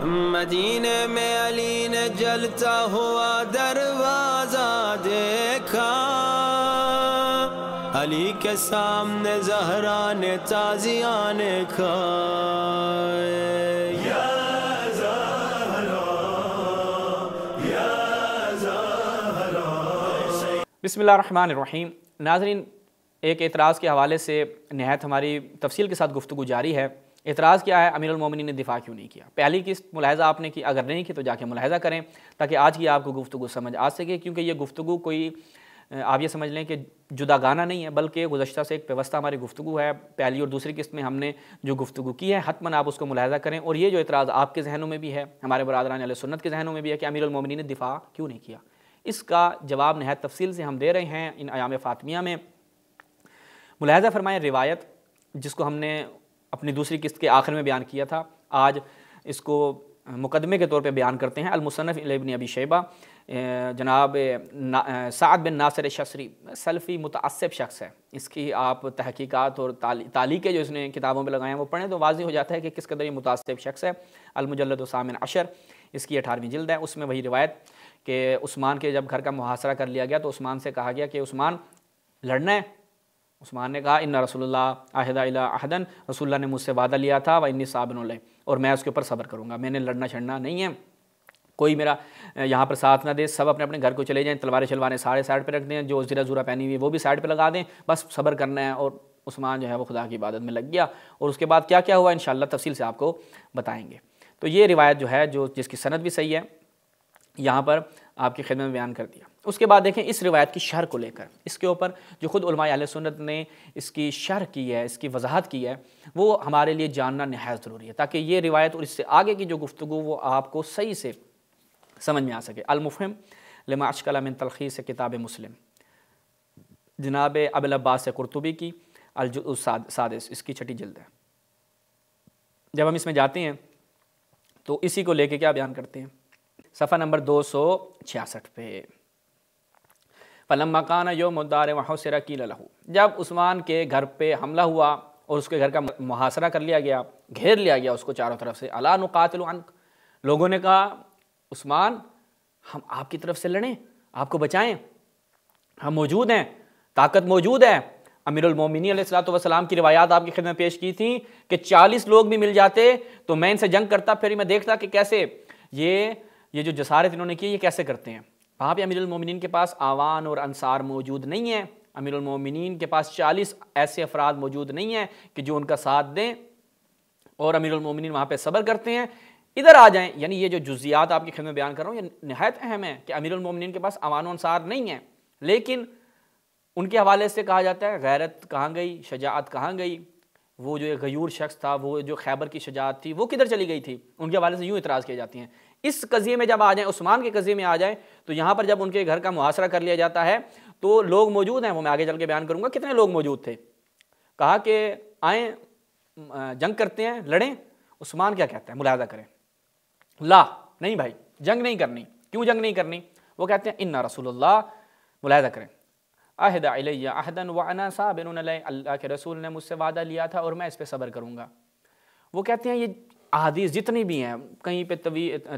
مدینے میں علی نے جلتا ہوا دروازہ دیکھا، علی کے سامنے زہرا نے تازیانے کھائے۔ یا زہرا یا زہرا۔ بسم اللہ الرحمن الرحیم۔ ناظرین، ایک اعتراض کے حوالے سے نہایت ہماری تفصیل کے ساتھ گفتگو جاری ہے۔ اعتراض کیا ہے؟ امیر المومنین نے دفاع کیوں نہیں کیا؟ پہلی قسط ملاحظہ آپ نے کی، اگر نہیں کی تو جا کے ملاحظہ کریں تاکہ آج کی آپ کو گفتگو سمجھ آ سکے، کیونکہ یہ گفتگو کوئی آپ یہ سمجھ لیں کہ جدا گانا نہیں ہے، بلکہ گزشتہ سے ایک پیوستہ ہماری گفتگو ہے۔ پہلی اور دوسری قسط میں ہم نے جو گفتگو کی ہے حتماً آپ اس کو ملاحظہ کریں، اور یہ جو اعتراض آپ کے ذہنوں میں بھی ہے، ہمارے برادران اہل سنت کے ذہنوں میں بھی ہے کہ امیر المومنین نے دفاع کیوں نہیں کیا، اس کا جواب نہایت تفصیل سے ہم دے رہے ہیں ان ایام فاطمیہ میں۔ ملاحظہ فرمائیں روایت جس کو ہم نے اپنی دوسری قسط کے آخر میں بیان کیا تھا، آج اس کو مقدمے کے طور پہ بیان کرتے ہیں۔ المصنف ابن ابی شیبہ، جناب سعد بن ناصر الشصری سلفی متعصب شخص ہے، اس کی آپ تحقیقات اور تعلیقیں جو اس نے کتابوں پہ لگائے ہیں وہ پڑھیں تو واضح ہو جاتا ہے کہ کس قدر یہ متعصب شخص ہے۔ المجلد الثامن عشر، اس کی 18ویں جلد ہے، اس میں وہی روایت کہ عثمان کے جب گھر کا محاصرہ کر لیا گیا تو عثمان سے کہا گیا کہ عثمان لڑنا ہے؟ عثمان نے کہا ان رسول اللہ عہد الی احدن، رسول اللہ نے مجھ سے وعدہ لیا تھا وانی صابر علیہ، اور میں اس کے اوپر صبر کروں گا، میں نے لڑنا چھڑنا نہیں ہے، کوئی میرا یہاں پر ساتھ نہ دے، سب اپنے اپنے گھر کو چلے جائیں، تلواریں شلواریں سارے سائڈ پہ رکھ دیں، جو زرہ زورہ پہنی ہوئی وہ بھی سائڈ پہ لگا دیں، بس صبر کرنا ہے۔ اور عثمان جو ہے وہ خدا کی عبادت میں لگ گیا، اور اس کے بعد کیا کیا ہوا انشاءاللہ تفصیل سے آپ کو بتائیں گے۔ تو یہ روایت جو ہے جس کی سند بھی صحیح ہے، یہاں پر آپ کی خدمت میں بیان کر دیا۔ اس کے بعد دیکھیں اس روایت کی شرح کو لے کر، اس کے اوپر جو خود علماء اہل سنت نے اس کی شرح کی ہے، اس کی وضاحت کی ہے، وہ ہمارے لیے جاننا نہایت ضروری ہے تاکہ یہ روایت اور اس سے آگے کی جو گفتگو وہ آپ کو صحیح سے سمجھ میں آ سکے۔ المفہم لما اشکل من تلخیص کتاب مسلم، جناب ابو العباس قرطبی کی الجزء السادس، اس کی 6 جلد ہے۔ جب ہم اس میں جاتے ہیں تو اسی کو لے کے کیا بیان کرتے ہیں، صفحہ نمبر 266 پہ، فلما کان یوم الدار وحصر قیل لہ، جب عثمان کے گھر پہ حملہ ہوا اور اس کے گھر کا محاصرہ کر لیا گیا، گھیر لیا گیا اس کو چاروں طرف سے، الا نقاتل عنک، لوگوں نے کہا عثمان ہم آپ کی طرف سے لڑیں، آپ کو بچائیں، ہم موجود ہیں، طاقت موجود ہے۔ امیر المومنین علیہ الصلوۃ والسلام کی روایات آپ کی خدمت میں پیش کی تھیں کہ 40 لوگ بھی مل جاتے تو میں ان سے جنگ کرتا، پھر میں دیکھتا کہ کیسے یہ جو جسارت انہوں نے کی یہ کیسے کرتے ہیں۔ وہاں پہ امیر المومنین کے پاس آوان اور انصار موجود نہیں ہیں، امیر المومنین کے پاس 40 ایسے افراد موجود نہیں ہیں کہ جو ان کا ساتھ دیں، اور امیر المومنین وہاں پہ صبر کرتے ہیں۔ ادھر آ جائیں، یعنی یہ جو جزیات آپ کی خدمت میں بیان کر رہا ہوں یہ نہایت اہم ہے کہ امیر المومنین کے پاس آوان و انصار نہیں ہیں، لیکن ان کے حوالے سے کہا جاتا ہے غیرت کہاں گئی، شجاعت کہاں گئی، وہ جو ایک غیور شخص تھا، وہ جو خیبر کی شجاعت تھی وہ کدھر چلی گئی تھی، ان کے حوالے سے یوں اعتراض کیے جاتے ہیں۔ اس قضیے میں جب آ جائیں، عثمان کے قضیے میں آ جائیں، تو یہاں پر جب ان کے گھر کا محاصرہ کر لیا جاتا ہے تو لوگ موجود ہیں، وہ میں آگے چل کے بیان کروں گا کتنے لوگ موجود تھے۔ کہا کہ آئیں جنگ کرتے ہیں، لڑیں۔ عثمان کیا کہتا ہے، ملاحظہ کریں، لا نہیں بھائی جنگ نہیں کرنی۔ کیوں جنگ نہیں کرنی؟ وہ کہتے ہیں ان رسول اللہ، ملاحظہ کریں، عہد علیہ عہدا وانا صابر علیہ، اللہ کے رسول نے مجھ سے وعدہ لیا تھا اور میں اس پہ صبر کروں گا۔ وہ کہتے ہیں یہ احادیث جتنی بھی ہیں، کہیں پہ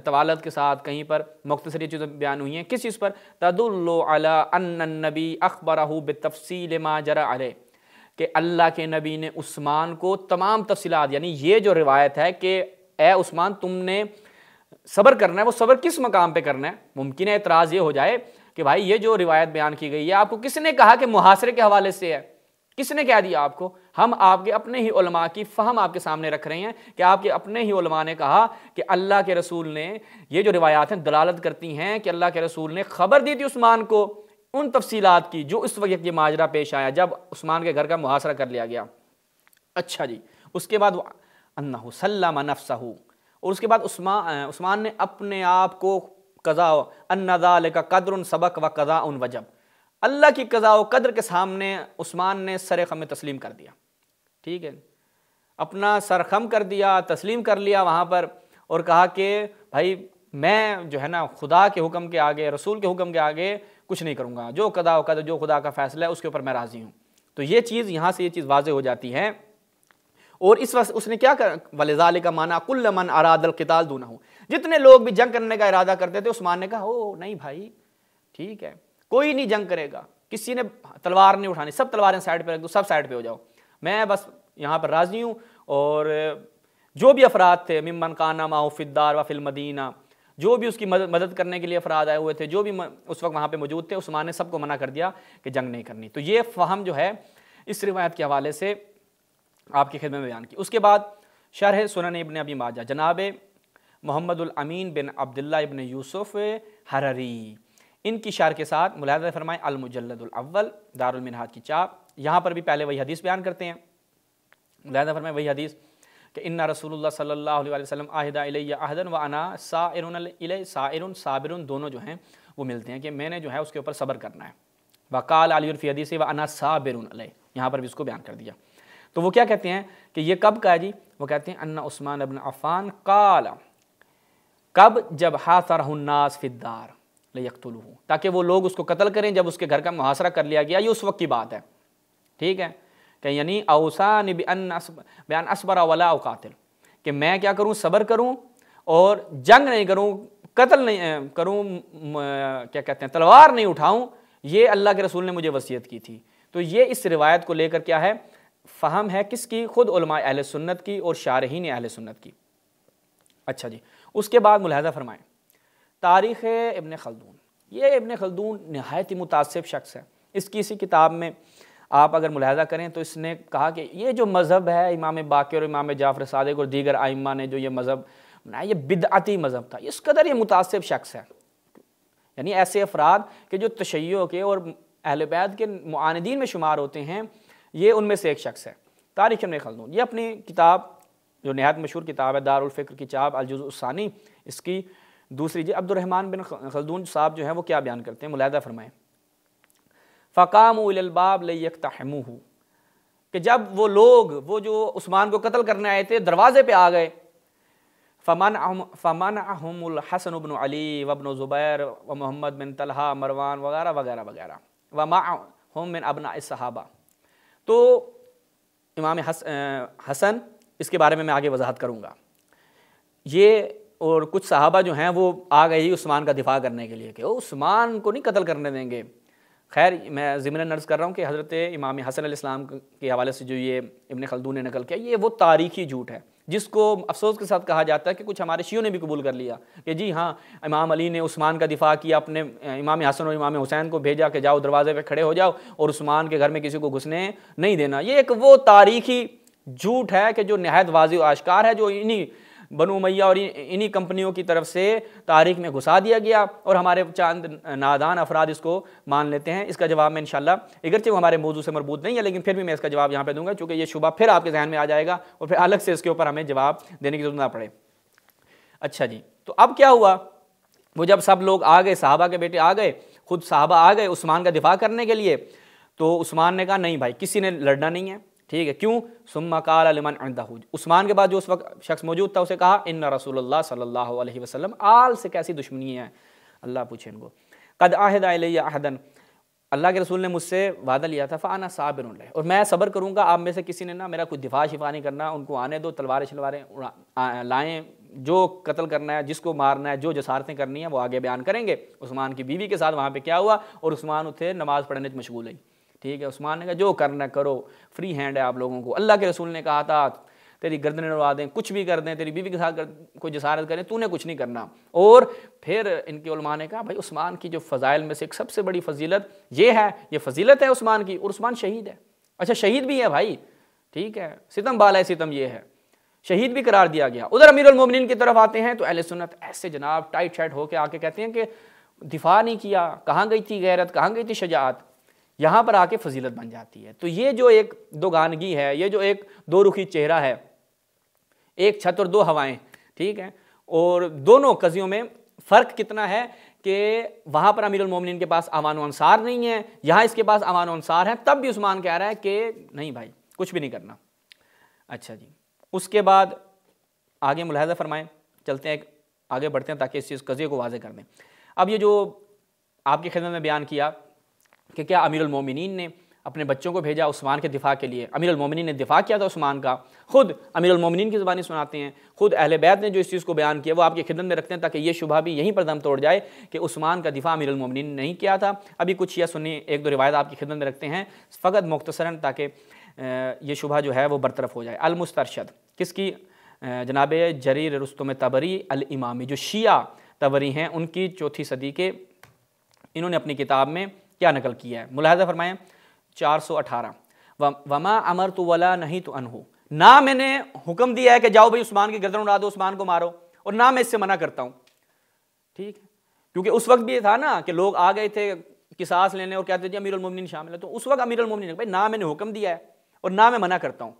طوالت کے ساتھ، کہیں پر مختصری چیزیں بیان ہوئی ہیں، کس چیز پر؟ تدل علی ان النبی اخبرہ بالتفصیل ما جرى علیہ، کہ اللہ کے نبی نے عثمان کو تمام تفصیلات، یعنی یہ جو روایت ہے کہ اے عثمان تم نے صبر کرنا ہے، وہ صبر کس مقام پہ کرنا ہے؟ ممکن ہے اعتراض یہ ہو جائے کہ بھائی یہ جو روایت بیان کی گئی ہے آپ کو کس نے کہا کہ محاصرے کے حوالے سے ہے؟ کس نے کہہ دیا آپ کو؟ ہم آپ کے اپنے ہی علماء کی فہم آپ کے سامنے رکھ رہے ہیں کہ آپ کے اپنے ہی علماء نے کہا کہ اللہ کے رسول نے، یہ جو روایات ہیں دلالت کرتی ہیں کہ اللہ کے رسول نے خبر دی تھی عثمان کو ان تفصیلات کی جو اس وقت یہ ماجرا پیش آیا جب عثمان کے گھر کا محاصرہ کر لیا گیا۔ اچھا جی، اس کے بعد انہ سلم نفسہ، اور اس کے بعد عثمان نے اپنے آپ کو قضاء ان ذالک قدر سبق و قضاء وجب، اللہ کی قضاء و قدر کے سامنے عثمان نے سر خم تسلیم کر دیا۔ ٹھیک ہے، اپنا سر خم کر دیا، تسلیم کر لیا وہاں پر، اور کہا کہ بھائی میں جو ہے نا خدا کے حکم کے آگے، رسول کے حکم کے آگے کچھ نہیں کروں گا، جو قضاء و قدر، جو خدا کا فیصلہ ہے اس کے اوپر میں راضی ہوں۔ تو یہ چیز یہاں سے یہ چیز واضح ہو جاتی ہے، اور اس وقت اس نے کیا کر وَلِذَالِكَ مَنَعَ كُلَّ مَنْ أَرَادَ الْقِتَالَ دُونَهُ، جتنے لوگ بھی جنگ کرنے کا ارادہ کرتے تھے عثمان نے کہا او نہیں بھائی ٹھیک ہے کوئی نہیں جنگ کرے گا، کسی نے تلوار نہیں اٹھانی، سب تلواریں سائڈ پہ رکھ دو، سب سائڈ پہ ہو جاؤ، میں بس یہاں پر راضی ہوں۔ اور جو بھی افراد تھے ممن کان معه فی الدار و فی المدینہ، جو بھی اس کی مدد کرنے کے لیے افراد آئے ہوئے تھے، جو بھی اس وقت وہاں پہ موجود تھے، عثمان نے سب کو منع کر دیا کہ جنگ نہیں کرنی۔ تو یہ فہم جو ہے اس روایت کے حوالے سے آپ کی خدمت میں بیان کی۔ اس کے بعد شرح سنن ابن ابی ماجہ جناب محمد الامین بن عبداللہ ابن یوسف حرری، ان کی شرح کے ساتھ ملاحظہ فرمائیں المجلد الاول دار المنہاج کی چاپ، یہاں پر بھی پہلے وہی حدیث بیان کرتے ہیں، ملاحظہ فرمائیں وہی حدیث کہ ان رسول اللہ صلی اللہ علیہ وسلم عہد الی عہدا وانا سائر الی سائر صابر، دونوں جو ہیں وہ ملتے ہیں کہ میں نے جو ہے اس کے اوپر صبر کرنا ہے۔ وقال علی فی حدیث وانا صابر علی، یہاں پر بھی اس کو بیان کر دیا۔ تو وہ کیا کہتے ہیں کہ یہ کب کا ہے جی؟ وہ کہتے ہیں ان عثمان بن عفان قال، کب؟ جب حاصرہ الناس فی الدار لیقتلوہ، تاکہ وہ لوگ اس کو قتل کریں جب اس کے گھر کا محاصرہ کر لیا گیا، یہ اس وقت کی بات ہے، ٹھیک ہے، کہ یعنی اوصانی بان اصبر ولا اقاتل، کہ میں کیا کروں، صبر کروں اور جنگ نہیں کروں، قتل نہیں کروں، کیا کہتے ہیں تلوار نہیں اٹھاؤں، یہ اللہ کے رسول نے مجھے وصیت کی تھی۔ تو یہ اس روایت کو لے کر کیا ہے فہم ہے کس کی؟ خود علماء اہل سنت کی اور شارحین اہل سنت کی۔ اچھا جی، اس کے بعد ملاحظہ فرمائیں تاریخ ابن خلدون، یہ ابن خلدون نہایت ہی متعصب شخص ہے، اس کی اسی کتاب میں آپ اگر ملاحظہ کریں تو اس نے کہا کہ یہ جو مذہب ہے امام باقر اور امام جعفر صادق اور دیگر ائمہ نے جو یہ مذہب بنایا یہ بدعتی مذہب تھا، اس قدر یہ متعصب شخص ہے، یعنی ایسے افراد کہ جو تشیع کے اور اہل بیت کے معاندین میں شمار ہوتے ہیں، یہ ان میں سے ایک شخص ہے۔ تاریخ ابن خلدون، یہ اپنی کتاب جو نہایت مشہور کتاب ہے دار الفکر کی چاپ الجزء الثانی، اس کی دوسری جی عبد الرحمن بن خلدون صاحب جو ہیں وہ کیا بیان کرتے ہیں، ملاحظہ فرمائیں فقاموا الی الباب لیقتحموہ، کہ جب وہ لوگ وہ جو عثمان کو قتل کرنے آئے تھے دروازے پہ آ گئے، فمنعہم الحسن بن علی وابن زبیر ومحمد بن طلحہ مروان وغیرہ وغیرہ وغیرہ ومعہم من ابناء الصحابہ۔ تو امام حسن، اس کے بارے میں آگے وضاحت کروں گا، یہ اور کچھ صحابہ جو ہیں وہ آ گئے ہی عثمان کا دفاع کرنے کے لیے کہ وہ عثمان کو نہیں قتل کرنے دیں گے۔ خیر میں ضمن عرض کر رہا ہوں کہ حضرت امام حسن علیہ السلام کے حوالے سے جو یہ ابن خلدون نے نقل کیا یہ وہ تاریخی جھوٹ ہے جس کو افسوس کے ساتھ کہا جاتا ہے کہ کچھ ہمارے شیعوں نے بھی قبول کر لیا کہ جی ہاں امام علی نے عثمان کا دفاع کیا، اپنے امام حسن اور امام حسین کو بھیجا کہ جاؤ دروازے پہ کھڑے ہو جاؤ اور عثمان کے گھر میں کسی کو گھسنے نہیں دینا۔ یہ ایک وہ تاریخی جھوٹ ہے کہ جو نہایت واضح و آشکار ہے، جو انہی بنو امیہ اور انہی کمپنیوں کی طرف سے تاریخ میں گھسا دیا گیا اور ہمارے چاند نادان افراد اس کو مان لیتے ہیں۔ اس کا جواب میں انشاءاللہ اگرچہ وہ ہمارے موضوع سے مربوط نہیں ہے لیکن پھر بھی میں اس کا جواب یہاں پہ دوں گا چونکہ یہ شبہ پھر آپ کے ذہن میں آ جائے گا اور پھر الگ سے اس کے اوپر ہمیں جواب دینے کی ضرورت نہ پڑے۔ اچھا جی، تو اب کیا ہوا؟ وہ جب سب لوگ آ گئے، صحابہ کے بیٹے آ گئے، خود صحابہ آ گئے عثمان کا دفاع کرنے کے لیے، تو عثمان نے کہا نہیں بھائی کسی نے لڑنا نہیں ہے، ٹھیک ہے، کیوں؟ ثم قال لمن عنده، عثمان کے بعد جو اس وقت شخص موجود تھا اسے کہا ان رسول اللہ صلی اللہ علیہ وسلم، آل سے کیسی دشمنی ہے اللہ پوچھے ان کو، قد عہد الی عہدا، اللہ کے رسول نے مجھ سے وعدہ لیا تھا، فانا صابر علیہ، اور میں صبر کروں گا، آپ میں سے کسی نے نہ میرا کوئی دفاع شفا نہیں کرنا، ان کو آنے دو، تلواریں شلواریں لائیں، جو قتل کرنا ہے، جس کو مارنا ہے، جو جسارتیں کرنی ہیں وہ آگے بیان کریں گے۔ عثمان کی بیوی کے ساتھ وہاں پہ کیا ہوا اور عثمان اتھے نماز پڑھنے سے مشغول ہے، ٹھیک ہے، عثمان نے کہا جو کرنا کرو، فری ہینڈ ہے آپ لوگوں کو، اللہ کے رسول نے کہا تھا تیری گردنیں اڑوا دیں، کچھ بھی کر دیں، تیری بیوی کے ساتھ کوئی جسارت کریں، تو نے کچھ نہیں کرنا۔ اور پھر ان کے علماء نے کہا بھائی عثمان کی جو فضائل میں سے ایک سب سے بڑی فضیلت یہ ہے، یہ فضیلت ہے عثمان کی، اور عثمان شہید ہے، اچھا شہید بھی ہے بھائی، ٹھیک ہے، ستم بالا ہے ستم یہ ہے، شہید بھی قرار دیا گیا۔ ادھر امیر المومنین کی طرف آتے ہیں تو اہل سنت ایسے جناب ٹائٹ شائٹ ہو کے آ کے کہتے ہیں کہ دفاع نہیں کیا، کہاں گئی تھی غیرت، کہاں گئی تھی شجاعت، یہاں پر آ کے فضیلت بن جاتی ہے۔ تو یہ جو ایک دو گانگی ہے، یہ جو ایک دو رخی چہرہ ہے، ایک چھت اور دو ہوائیں، ٹھیک ہے، اور دونوں قضیوں میں فرق کتنا ہے کہ وہاں پر امیر المومنین کے پاس امان و انصار نہیں ہے، یہاں اس کے پاس امان و انصار ہے، تب بھی عثمان کہہ رہا ہے کہ نہیں بھائی کچھ بھی نہیں کرنا۔ اچھا جی، اس کے بعد آگے ملاحظہ فرمائیں، چلتے ہیں آگے بڑھتے ہیں تاکہ اس چیز قضیے کو واضح کر دیں۔ اب یہ جو آپ کی خدمت میں بیان کیا کہ کیا امیر المومنین نے اپنے بچوں کو بھیجا عثمان کے دفاع کے لیے، امیر المومنین نے دفاع کیا تھا عثمان کا، خود امیر المومنین کی زبانی سناتے ہیں، خود اہل بیت نے جو اس چیز کو بیان کیا وہ آپ کی خدمت میں رکھتے ہیں تاکہ یہ شبہ بھی یہیں پر دم توڑ جائے کہ عثمان کا دفاع امیر المومنین نے نہیں کیا تھا۔ ابھی کچھ شیعہ سنی ایک دو روایت آپ کی خدمت میں رکھتے ہیں فقط مختصراً تاکہ یہ شبہ جو ہے وہ برطرف ہو جائے۔ المسترشد کس کی؟ جناب جریر رستم طبری الامامی، جو شیعہ طبری ہیں ان کی 4 صدی کے، انہوں نے اپنی کتاب میں کیا نقل کیا ہے، ملاحظہ فرمائیں 418 وما امرت ولا نہیت عنہ، نہ میں نے حکم دیا ہے کہ جاؤ بھئی عثمان کی گردن اڑا دو، عثمان کو مارو، اور نہ میں اس سے منع کرتا ہوں، ٹھیک ہے، کیونکہ اس وقت بھی یہ تھا نا کہ لوگ آ گئے تھے قصاص لینے اور کہتے تھے امیر المومنین شامل ہے، تو اس وقت امیر المومنین نے بھائی نہ میں نے حکم دیا ہے اور نہ میں منع کرتا ہوں،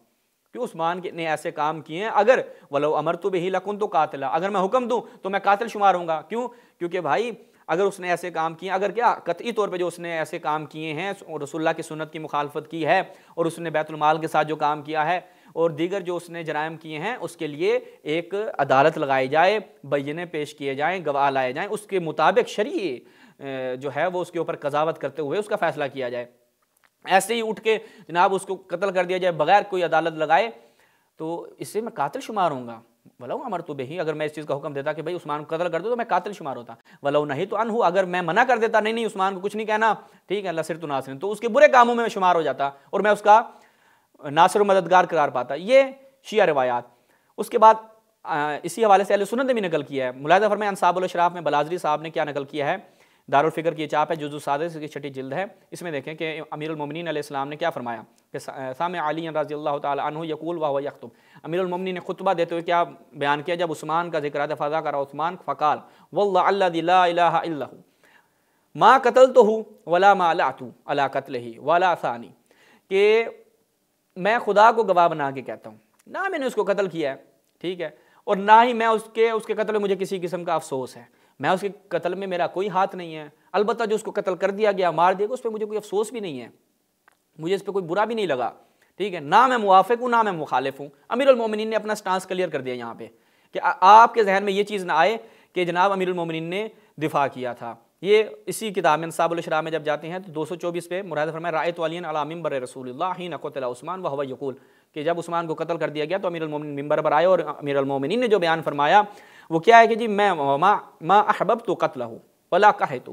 کہ عثمان نے ایسے کام کیے ہیں، اگر ولو امرت بہ لکنت قاتلا، اگر میں حکم دوں تو میں قاتل شمار ہوں گا، کیوں؟ کیونکہ بھائی اگر اس نے ایسے کام کیے، اگر کیا قطعی طور پہ جو اس نے ایسے کام کیے ہیں، رسول اللہ کی سنت کی مخالفت کی ہے، اور اس نے بیت المال کے ساتھ جو کام کیا ہے اور دیگر جو اس نے جرائم کیے ہیں، اس کے لیے ایک عدالت لگائی جائے، بینے پیش کیے جائیں، گواہ لائے جائیں، اس کے مطابق شرعی جو ہے وہ اس کے اوپر قضاوت کرتے ہوئے اس کا فیصلہ کیا جائے۔ ایسے ہی اٹھ کے جناب اس کو قتل کر دیا جائے بغیر کوئی عدالت لگائے تو اس سے میں قاتل شمار ہوں گا۔ ولو امرت بہ، اگر میں اس چیز کا حکم دیتا کہ بھائی عثمان کو قتل کر دو تو میں قاتل شمار ہوتا، ولو نہیت عنہ، اگر میں منع کر دیتا نہیں عثمان کو کچھ نہیں کہنا، ٹھیک ہے، لصرت ناصرا، تو اس کے برے کاموں میں شمار ہو جاتا اور میں اس کا ناصر و مددگار قرار پاتا۔ یہ شیعہ روایات۔ اس کے بعد اسی حوالے سے اہل سنت نے بھی نقل کیا ہے، ملاحظہ فرمائیں انصاب الاشراف میں بلازری صاحب نے کیا نقل کیا ہے، دارالفکر کی چاپ ہے، جزء السادس کی 6 جلد ہے، اس میں دیکھیں کہ امیر المومنین علیہ السلام نے کیا فرمایا کہ سامع علی رضی اللہ تعالی عنہ یقول وهو یخطب، امیر المومنین نے خطبہ دیتے ہوئے کیا بیان کیا جب عثمان کا ذکر آیا، فذکر عثمان فقال واللہ الذی لا الہ الا هو ما قتلته ولا ما لعت علی قتلہ ولا ثانی، کہ میں خدا کو گواہ بنا کے کہتا ہوں نہ میں نے اس کو قتل کیا ہے، ٹھیک ہے، اور نہ ہی میں اس کے قتل میں مجھے کسی قسم کا افسوس ہے، میں اس کے قتل میں میرا کوئی ہاتھ نہیں ہے، البتہ جو اس کو قتل کر دیا گیا، مار دیا گیا، اس پہ مجھے کوئی افسوس بھی نہیں ہے، مجھے اس پہ کوئی برا بھی نہیں لگا، ٹھیک ہے، نہ میں موافق ہوں نہ میں مخالف ہوں۔ امیر المومنین نے اپنا سٹانس کلیئر کر دیا یہاں پہ کہ آپ کے ذہن میں یہ چیز نہ آئے کہ جناب امیر المومنین نے دفاع کیا تھا۔ یہ اسی کتاب میں انصاب الاشراف میں جب جاتے ہیں تو 224 پہ ملاحظہ فرمائیں رأیت علی علی منبر رسول اللہ حین قتل عثمان وهو یقول، کہ جب عثمان کو قتل کر دیا گیا تو امیر المومنین منبر پر آئے اور امیر المومنین نے جو بیان فرمایا وہ کیا ہے کہ جی میں ما احببت قتلہ ولا کہتہ،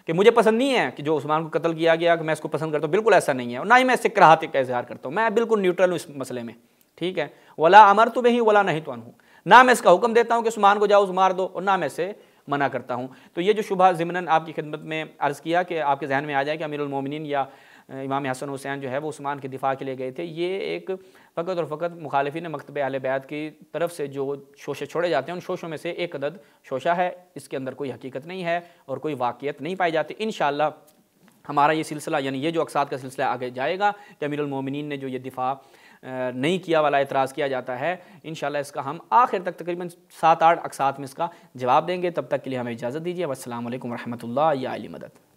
کہ مجھے پسند نہیں ہے کہ جو عثمان کو قتل کیا گیا کہ میں اس کو پسند کرتا ہوں، بالکل ایسا نہیں ہے، اور نہ ہی میں اس سے کراہت کا اظہار کرتا ہوں، میں بالکل نیوٹرل ہوں اس مسئلے میں، ٹھیک ہے، ولا امرت بہ ولا نہیت عنہ، نہ میں اس کا حکم دیتا ہوں کہ عثمان کو جاؤ مار دو اور نہ میں سے منع کرتا ہوں۔ تو یہ جو شبہ ضمناً آپ کی خدمت میں عرض کیا کہ آپ کے ذہن میں آ جائے کہ امیر المومنین یا امام حسن حسین جو ہے وہ عثمان کے دفاع کے لیے گئے تھے، یہ ایک فقط اور فقط مخالفین مکتب اہل بیت کی طرف سے جو شوشے چھوڑے جاتے ہیں ان شوشوں میں سے ایک عدد شوشہ ہے، اس کے اندر کوئی حقیقت نہیں ہے اور کوئی واقعیت نہیں پائی جاتی۔ انشاءاللہ ہمارا یہ سلسلہ یعنی یہ جو اقساط کا سلسلہ آگے جائے گا کہ امیر المومنین نے جو یہ دفاع نہیں کیا والا اعتراض کیا جاتا ہے، انشاءاللہ اس کا ہم آخر تک تقریباً 7-8 اقساط میں اس کا جواب دیں گے۔ تب تک کے لیے ہمیں اجازت دیجیے، والسلام علیکم ورحمۃ اللہ یا علی مدد۔